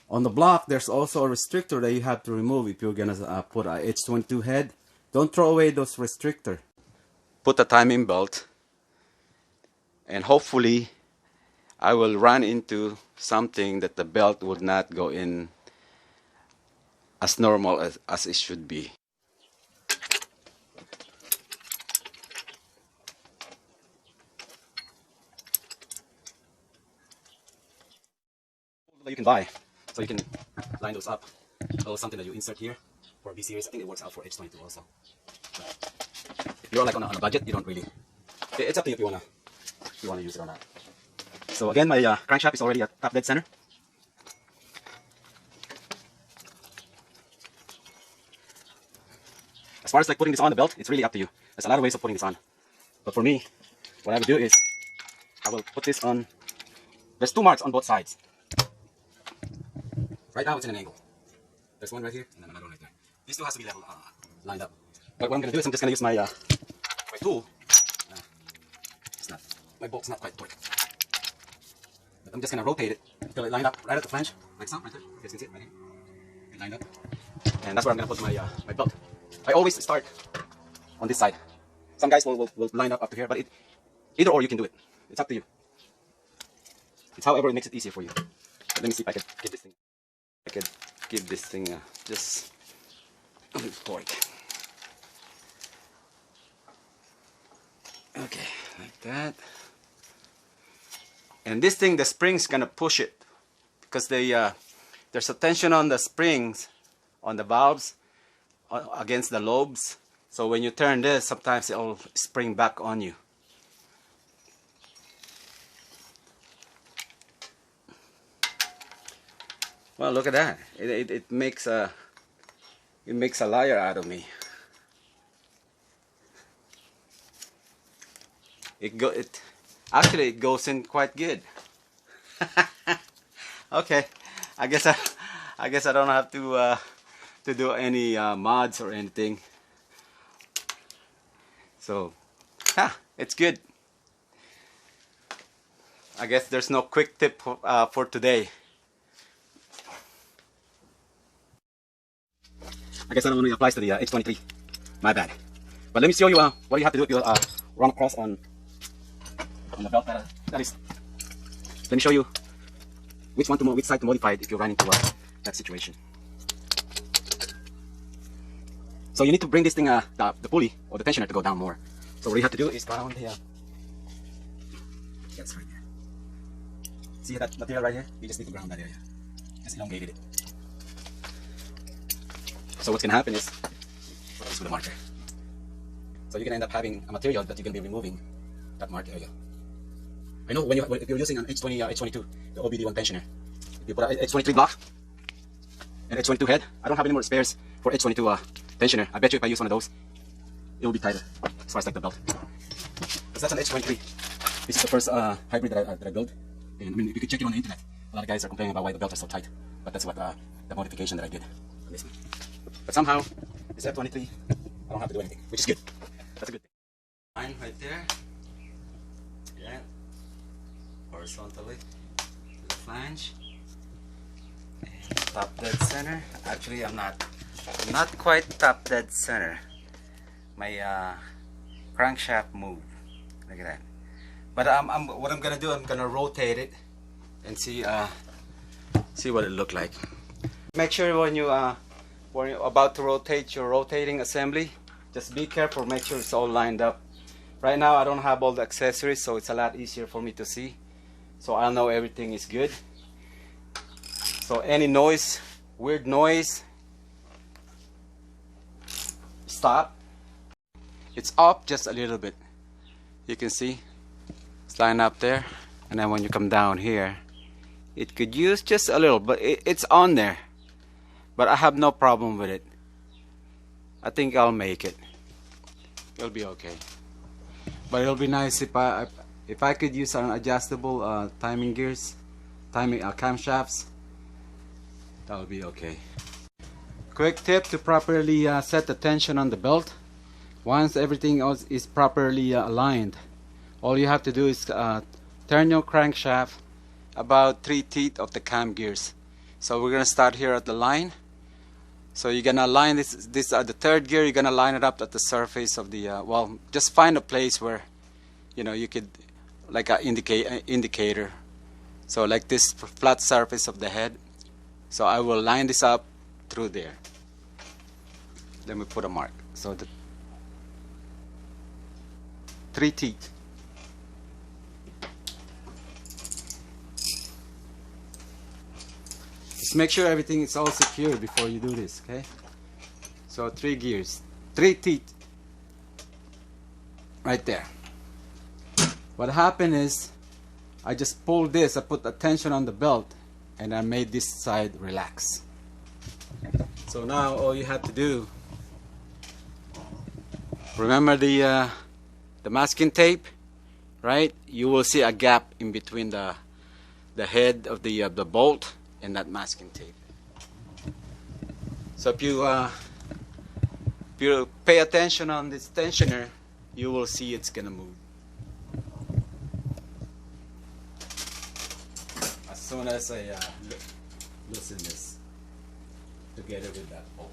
On the block, there's also a restrictor that you have to remove if you're gonna put a H22 head. Don't throw away those restrictor. Put the timing belt, and hopefully I will run into something that the belt would not go in as normal as it should be. That you can buy, so you can line those up. Or something that you insert here for B series. I think it works out for H22 also. But if you're like on a budget, you don't really. It's up to you if you wanna use it or not. So again, my crankshaft is already at top dead center. As far as like putting this on the belt, it's really up to you. There's a lot of ways of putting this on. But for me, what I would do is I will put this on. There's 2 marks on both sides. Right now it's in an angle. There's one right here and then another one right there. These 2 has to be level, lined up. But what I'm going to do is I'm just going to use my my tool. It's not, my bolt's not quite torqued. But I'm just going to rotate it until it lined up right at the flange, like so, right there. You guys can see it right here. It lined up. And that's where I'm going to put my my belt. I always start on this side. Some guys will line up to here, but either or you can do it. It's up to you. It's however it makes it easier for you. But let me see if I can get this thing. I could give this thing just a little torque. Okay, like that. And this thing, the spring's gonna push it because there's a tension on the springs, on the valves, against the lobes. So when you turn this, sometimes it'll spring back on you. Well, look at that. It makes a liar out of me. Actually it goes in quite good. Okay, I guess I don't have to do any mods or anything. So, it's good. I guess there's no quick tip for today. I guess that only applies to the H23. My bad. But let me show you what you have to do if you run across on the belt that is. Let me show you which side to modify it if you run into that situation. So you need to bring this thing, the pulley or the tensioner to go down more. So what you have to do is ground the yes, right there. See that material right here? You just need to ground that area. Just elongated it. So what's going to happen is, with a marker. So you're going to end up having a material that you're going to be removing that mark area. I know if you're using an H22, the OBD1 tensioner, if you put an H23 block and H22 head, I don't have any more spares for H22 tensioner. I bet you if I use one of those, it will be tighter as far as like the belt. Because that's an H23. This is the first hybrid that I built. And I mean, you can check it on the internet. A lot of guys are complaining about why the belts are so tight. But that's what the modification that I did on this one. But somehow, this F23, I don't have to do anything, which is good. That's a good thing. Line right there. Yeah. Horizontally to the flange. And top dead center. Actually, I'm not quite top dead center. My crankshaft moved. Look at that. But what I'm gonna do, I'm gonna rotate it and see what it look like. Make sure when you're about to rotate your rotating assembly, just be careful, make sure it's all lined up. Right now I don't have all the accessories, so it's a lot easier for me to see. So I'll know everything is good. So any noise, weird noise, stop. It's up just a little bit. You can see it's lined up there, and then when you come down here, it could use just a little, but it's on there. But I have no problem with it. I think I'll make it. It'll be okay. But it'll be nice if I could use an adjustable timing gears, camshafts. That would be okay. Quick tip to properly set the tension on the belt. Once everything else is properly aligned, all you have to do is turn your crankshaft about 3 teeth of the cam gears. So we're gonna start here at the line. So you're gonna line this the third gear. You're gonna line it up at the surface of the well, just find a place where you could, like a indicator. So like this flat surface of the head. So I will line this up through there. Let me put a mark. So the 3 teeth. Just make sure everything is all secure before you do this, okay? So 3 gears, 3 teeth, right there. What happened is, I just pulled this, I put the tension on the belt, and I made this side relax. So now all you have to do, remember the masking tape, right? You will see a gap in between the head of the bolt and that masking tape. So if you pay attention on this tensioner, you will see it's gonna move. As soon as I loosen this together with that bolt.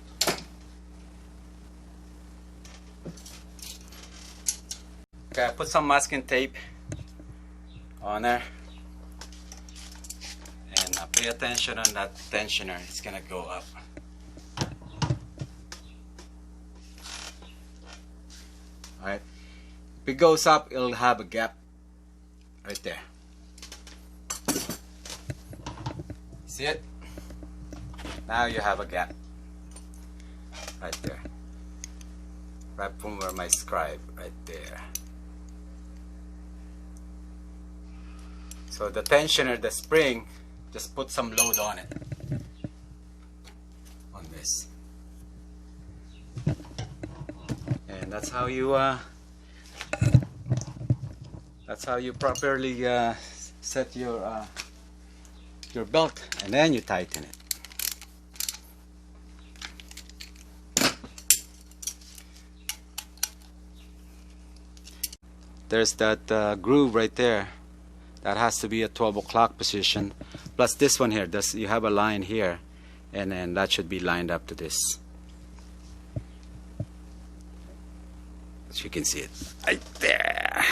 Okay, I put some masking tape on there, and pay attention on that tensioner. It's gonna go up. Alright, if it goes up, it'll have a gap right there. See it? Now you have a gap right there, right from where my scribe, right there. So the tensioner, the spring, just put some load on it, on this, and that's how you properly set your belt, and then you tighten it. There's that groove right there. That has to be a 12 o'clock position. Plus this one here, you have a line here, and then that should be lined up to this. So you can see it right there,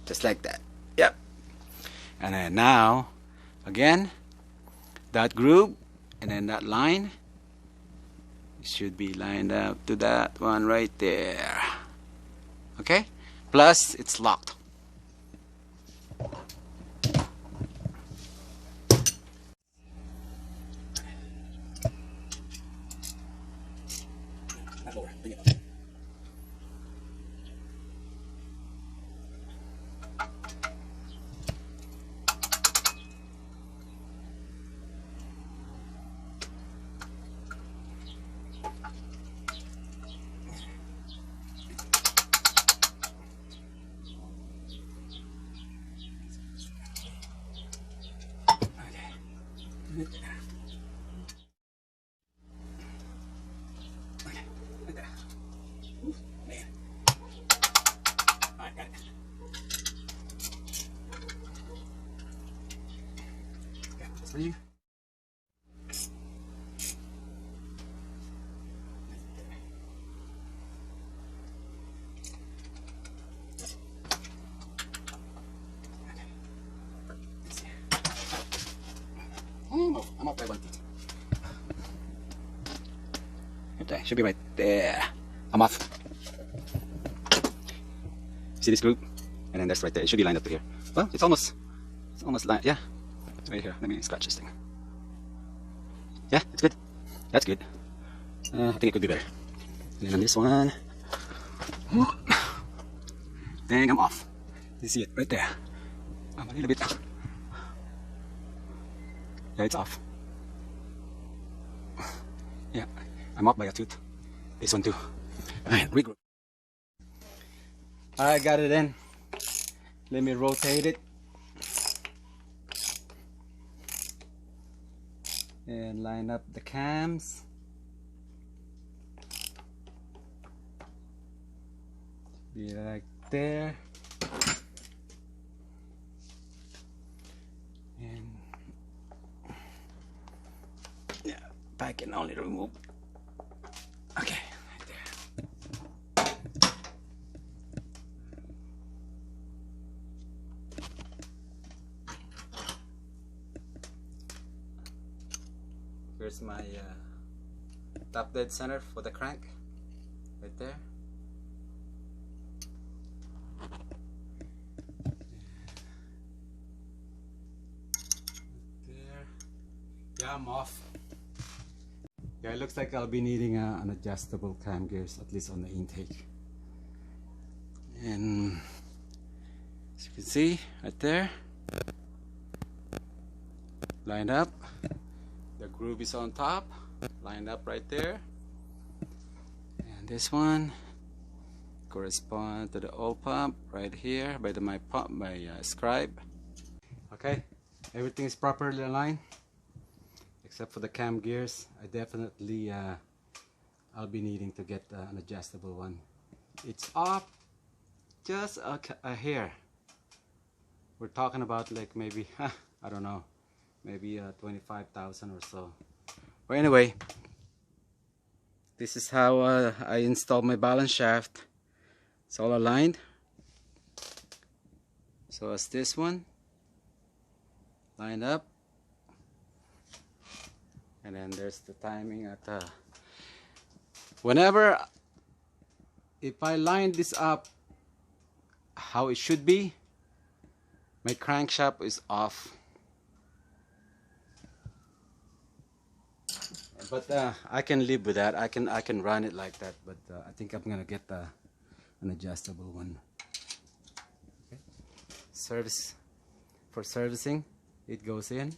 just like that. Yep. And then now, again, that groove, and then that line should be lined up to that one right there. Okay? Plus, it's locked. For you. I'm up by 1 teeth. Okay, should be right there. I'm off. See this group? And then that's right there. It should be lined up to here. Well, it's almost lined. Yeah. It's right here. Let me scratch this thing. Yeah, it's good. That's good. I think it could be better. And then on this one, dang, I'm off. You see it right there. I'm a little bit. Yeah, it's off. Yeah, I'm off by a tooth. This one too. Alright, regroup. I got it in. Let me rotate it. And line up the cams. Be like there. And I can only remove. Okay, right there. Here's my top dead center for the crank, right there. There. Yeah, I'm off. Yeah, it looks like I'll be needing an adjustable cam gears, at least on the intake. And as you can see, right there, lined up. The groove is on top, lined up right there. And this one corresponds to the oil pump right here by my scribe. Okay, everything is properly aligned except for the cam gears. I definitely I'll be needing to get an adjustable one. It's off just a hair. We're talking about like maybe I don't know, maybe 25,000 or so. But anyway, this is how I installed my balance shaft. It's all aligned. So as this one lined up, and then there's the timing at whenever, if I line this up how it should be, my crankshaft is off. But I can live with that. I can run it like that. But I think I'm gonna get an adjustable one. Okay. For servicing, it goes in.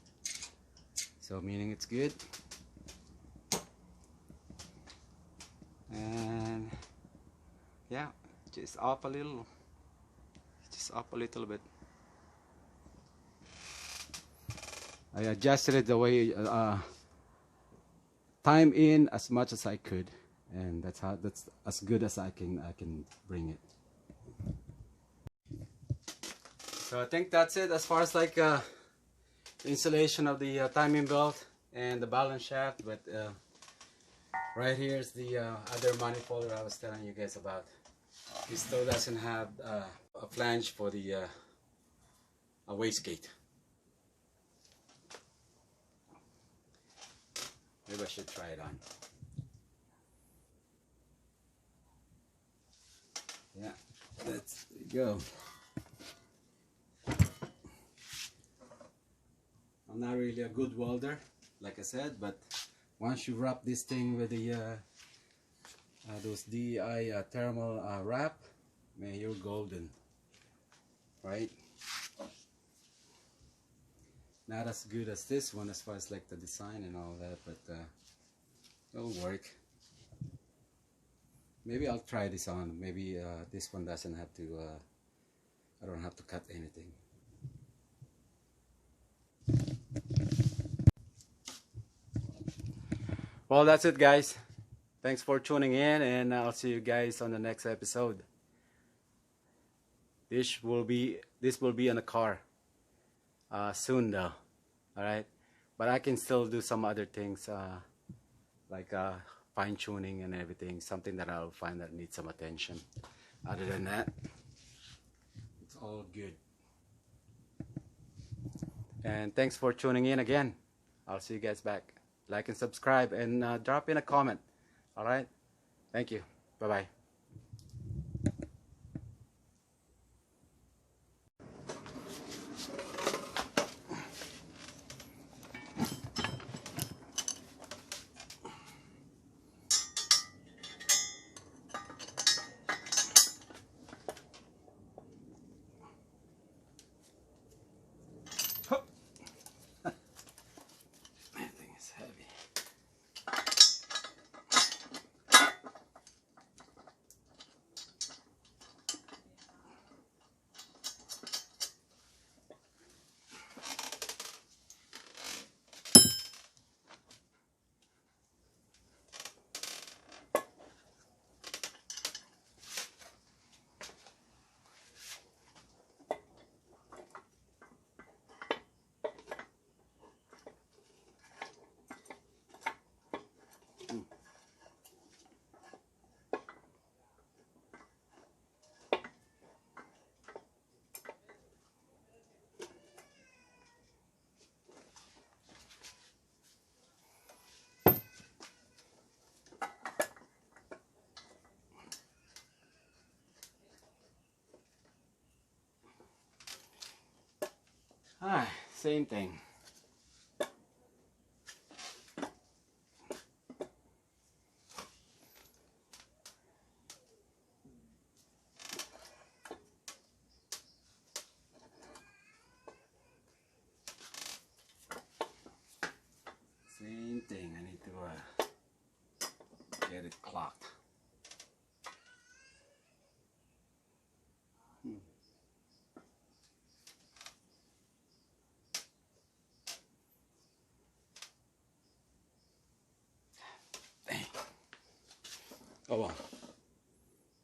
So meaning it's good. And yeah, just up a little. Just up a little bit. I adjusted it the way time in as much as I could, and that's as good as I can bring it. So I think that's it as far as like installation of the timing belt and the balance shaft. But right here is the other manifold I was telling you guys about. This still doesn't have a flange for the a wastegate. Maybe I should try it on. Yeah, let's go. I'm not really a good welder, like I said, but once you wrap this thing with the those DI thermal wrap, man, you're golden, right? Not as good as this one as far as like the design and all that, but it'll work. Maybe I'll try this on. Maybe this one doesn't have to, I don't have to cut anything. Well, that's it, guys. Thanks for tuning in, and I'll see you guys on the next episode. This will be in a car soon though. Alright, but I can still do some other things like fine tuning and everything, something that I'll find that needs some attention. Other than that, it's all good. And thanks for tuning in again. I'll see you guys back. Like and subscribe, and drop in a comment. Alright, thank you. Bye bye. Everything is heavy. Same thing. Same thing. I need to get it clocked. Dang. Oh well.